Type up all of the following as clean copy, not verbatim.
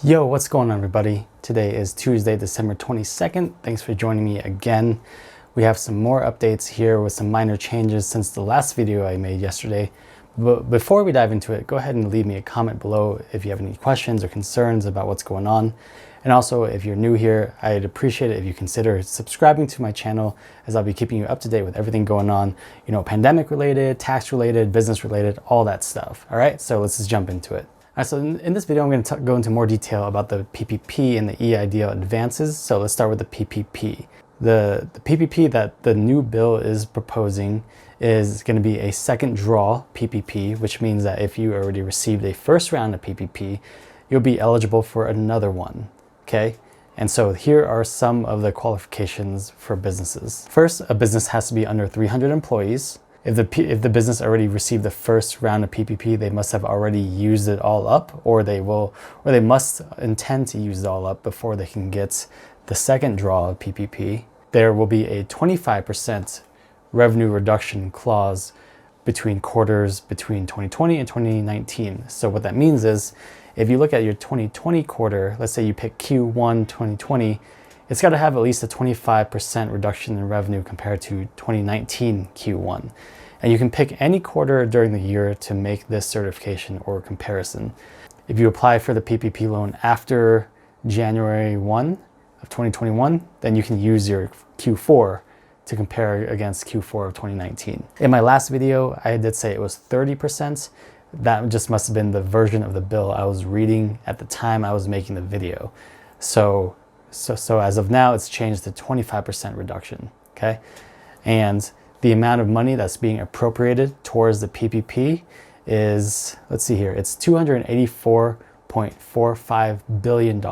Yo, what's going on, everybody? Today is Tuesday, December 22nd. Thanks for joining me again. We have some more updates here with some minor changes since the last video I made yesterday. But before we dive into it, go ahead and leave me a comment below if you have any questions or concerns about what's going on. And also, if you're new here, I'd appreciate it if you consider subscribing to my channel, as I'll be keeping you up to date with everything going on, pandemic related, tax related, business related, all that stuff. All right, so let's just jump into it. All right, so in this video, I'm going to go into more detail about the PPP and the EIDL advances. So let's start with the PPP. The PPP that the new bill is proposing is going to be a second draw PPP, which means that if you already received a first round of PPP, you'll be eligible for another one, okay? And so here are some of the qualifications for businesses. First, a business has to be under 300 employees. If the business already received the first round of PPP, they must have already used it all up, or they must intend to use it all up before they can get the second draw of PPP. There will be a 25% revenue reduction clause between quarters between 2020 and 2019. So what that means is, if you look at your 2020 quarter, let's say you pick Q1 2020, it's got to have at least a 25% reduction in revenue compared to 2019 Q1. And you can pick any quarter during the year to make this certification or comparison. If you apply for the PPP loan after January 1 of 2021, then you can use your Q4 to compare against Q4 of 2019. In my last video, I did say it was 30%. That just must have been the version of the bill I was reading at the time I was making the video. So as of now, it's changed to 25% reduction, okay? And the amount of money that's being appropriated towards the PPP is, let's see here, it's $284.45 billion,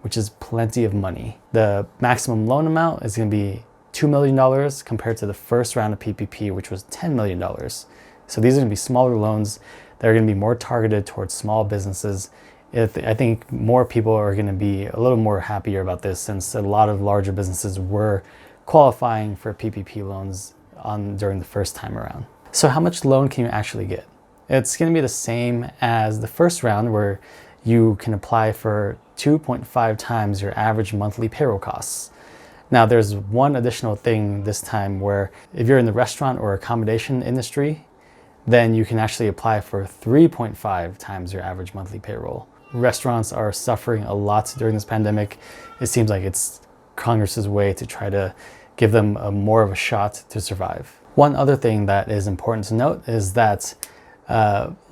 which is plenty of money. The maximum loan amount is going to be $2 million compared to the first round of PPP, which was $10 million. So these are going to be smaller loans that are going to be more targeted towards small businesses. I think more people are going to be a little more happier about this, since a lot of larger businesses were qualifying for PPP loans during the first time around. So how much loan can you actually get? It's going to be the same as the first round, where you can apply for 2.5 times your average monthly payroll costs. Now, there's one additional thing this time, where if you're in the restaurant or accommodation industry, then you can actually apply for 3.5 times your average monthly payroll. Restaurants are suffering a lot during this pandemic. It seems like it's Congress's way to try to give them more of a shot to survive. One other thing that is important to note is that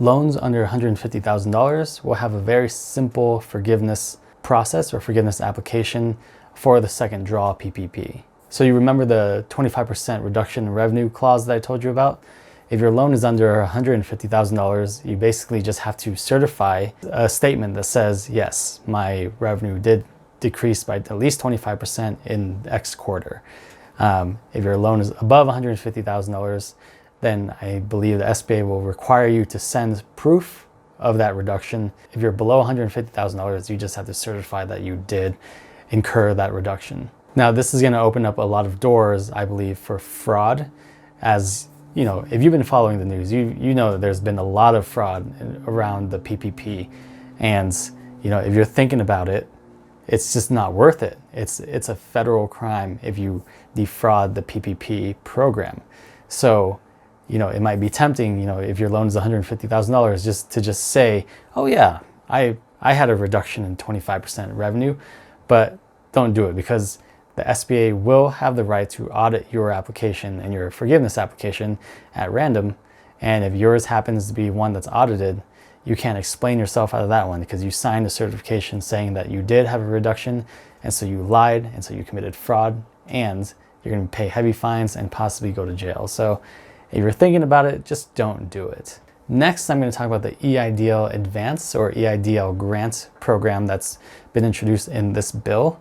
loans under $150,000 will have a very simple forgiveness process or forgiveness application for the second draw PPP. So you remember the 25% reduction in revenue clause that I told you about? If your loan is under $150,000, you basically just have to certify a statement that says, yes, my revenue did decrease by at least 25% in X quarter. If your loan is above $150,000, then I believe the SBA will require you to send proof of that reduction. If you're below $150,000, you just have to certify that you did incur that reduction. Now, this is going to open up a lot of doors, I believe, for fraud. As you know, if you've been following the news, you know that there's been a lot of fraud around the PPP. And if you're thinking about it, it's just not worth it. It's a federal crime if you defraud the PPP program. So, it might be tempting, if your loan is $150,000, just to say, oh yeah, I had a reduction in 25% revenue, but don't do it, because the SBA will have the right to audit your application and your forgiveness application at random. And if yours happens to be one that's audited, you can't explain yourself out of that one, because you signed a certification saying that you did have a reduction, and so you lied, and so you committed fraud, and you're going to pay heavy fines and possibly go to jail. So if you're thinking about it, just don't do it. Next, I'm going to talk about the EIDL Advance or EIDL Grant program that's been introduced in this bill.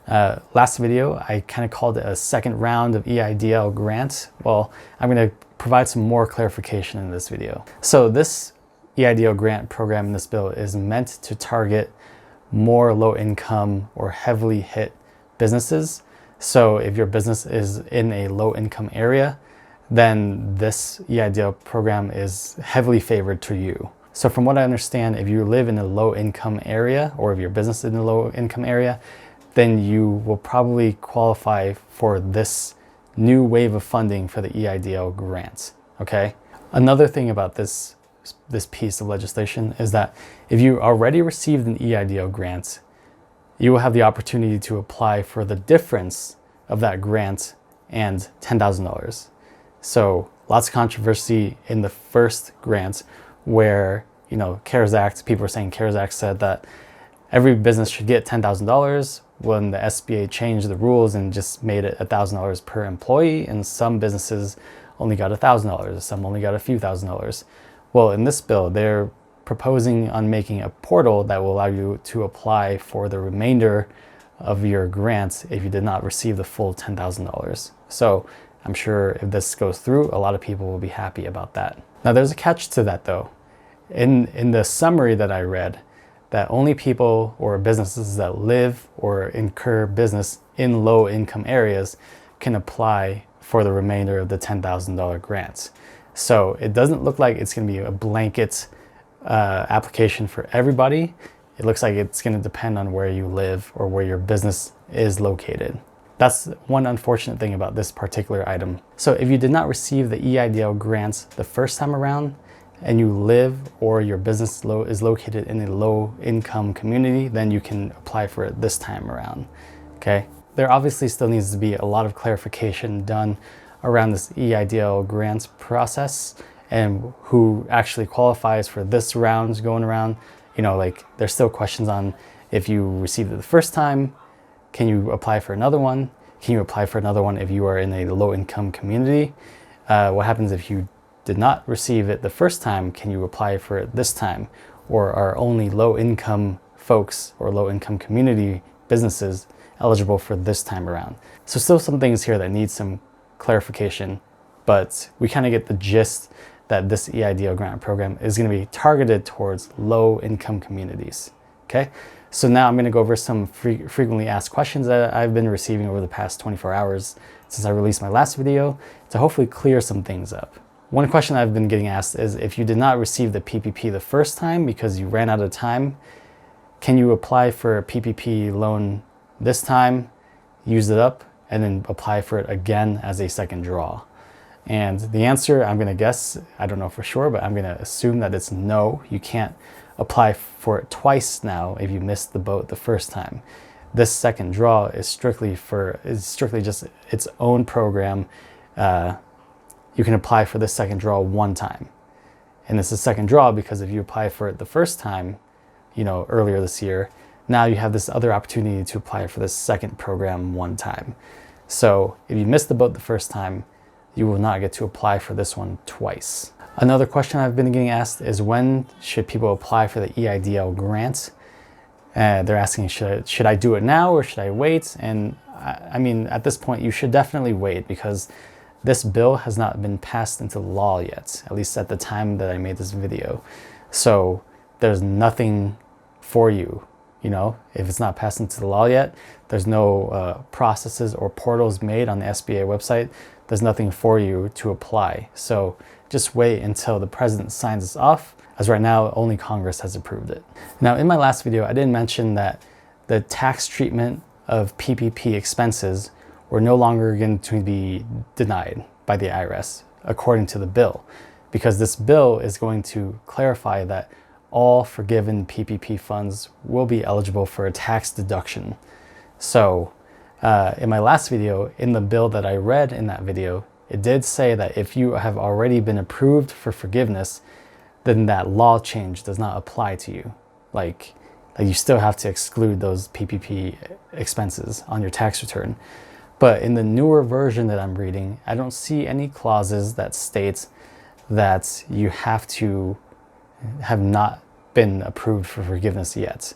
Last video, I kind of called it a second round of EIDL Grant. Well, I'm going to provide some more clarification in this video. So this EIDL Grant program in this bill is meant to target more low-income or heavily hit businesses. So if your business is in a low-income area, then this EIDL program is heavily favored to you. So from what I understand, if you live in a low income area, or if your business is in a low income area, then you will probably qualify for this new wave of funding for the EIDL grant, okay? Another thing about this piece of legislation is that if you already received an EIDL grant, you will have the opportunity to apply for the difference of that grant and $10,000. So lots of controversy in the first grant where, you know, CARES Act, people were saying CARES Act said that every business should get $10,000 when the SBA changed the rules and just made it $1,000 per employee, and some businesses only got $1,000, some only got a few $1,000s. Well, in this bill, they're proposing on making a portal that will allow you to apply for the remainder of your grant if you did not receive the full $10,000. So I'm sure if this goes through, a lot of people will be happy about that. Now there's a catch to that though. In the summary that I read, that only people or businesses that live or incur business in low income areas can apply for the remainder of the $10,000 grants. So it doesn't look like it's going to be a blanket application for everybody. It looks like it's going to depend on where you live or where your business is located. That's one unfortunate thing about this particular item. So if you did not receive the EIDL grants the first time around, and you live or your business is located in a low income community, then you can apply for it this time around, okay? There obviously still needs to be a lot of clarification done around this EIDL grants process and who actually qualifies for this round going around. You know, like there's still questions on if you received it the first time, can you apply for another one? Can you apply for another one if you are in a low income community? What happens if you did not receive it the first time? Can you apply for it this time? Or are only low income folks or low income community businesses eligible for this time around? So still some things here that need some clarification, but we kind of get the gist that this EIDL grant program is going to be targeted towards low income communities, okay? So now I'm going to go over some frequently asked questions that I've been receiving over the past 24 hours since I released my last video to hopefully clear some things up. One question I've been getting asked is if you did not receive the PPP the first time because you ran out of time, can you apply for a PPP loan this time, use it up, and then apply for it again as a second draw? And the answer, I'm going to guess, I don't know for sure, but I'm going to assume that it's no. You can't apply for it twice now if you missed the boat the first time. This second draw is strictly just its own program. You can apply for this second draw one time. And this is second draw because if you apply for it the first time, you know, earlier this year, now you have this other opportunity to apply for this second program one time. So if you missed the boat the first time, you will not get to apply for this one twice. Another question I've been getting asked is when should people apply for the EIDL grant? They're asking, should I do it now or should I wait? And I mean, at this point, you should definitely wait because this bill has not been passed into law yet, at least at the time that I made this video. So there's nothing for you, you know, if it's not passed into the law yet, there's no processes or portals made on the SBA website. There's nothing for you to apply. So just wait until the president signs this off, as right now, only Congress has approved it. Now, in my last video, I didn't mention that the tax treatment of PPP expenses were no longer going to be denied by the IRS, according to the bill, because this bill is going to clarify that all forgiven PPP funds will be eligible for a tax deduction. So in my last video, in the bill that I read in that video, it did say that if you have already been approved for forgiveness, then that law change does not apply to you. Like you still have to exclude those PPP expenses on your tax return. But in the newer version that I'm reading, I don't see any clauses that states that you have to have not been approved for forgiveness yet.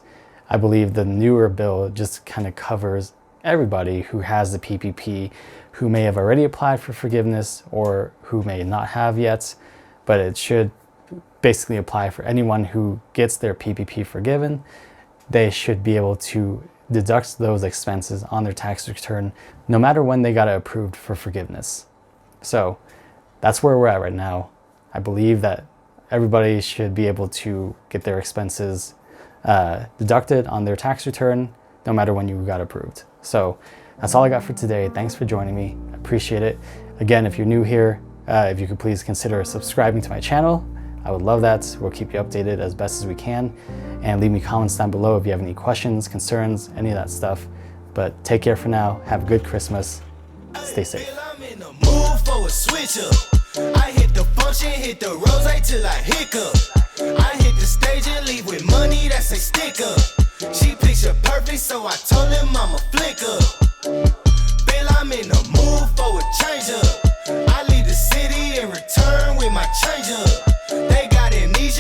I believe the newer bill just kind of covers everybody who has the PPP, who may have already applied for forgiveness or who may not have yet, but it should basically apply for anyone who gets their PPP forgiven. They should be able to deduct those expenses on their tax return no matter when they got it approved for forgiveness. So that's where we're at right now. I believe that everybody should be able to get their expenses deducted on their tax return, no matter when you got approved. So that's all I got for today. Thanks for joining me. I appreciate it. Again, if you're new here, if you could please consider subscribing to my channel, I would love that. We'll keep you updated as best as we can. And leave me comments down below if you have any questions, concerns, any of that stuff. But take care for now. Have a good Christmas. Stay safe. I'm in the mood for a switch up. I hit the function, hit the rose till I hiccup. I hit the stage and leave with money that's a sticker. She picture perfect, so I told him I'm a flicker.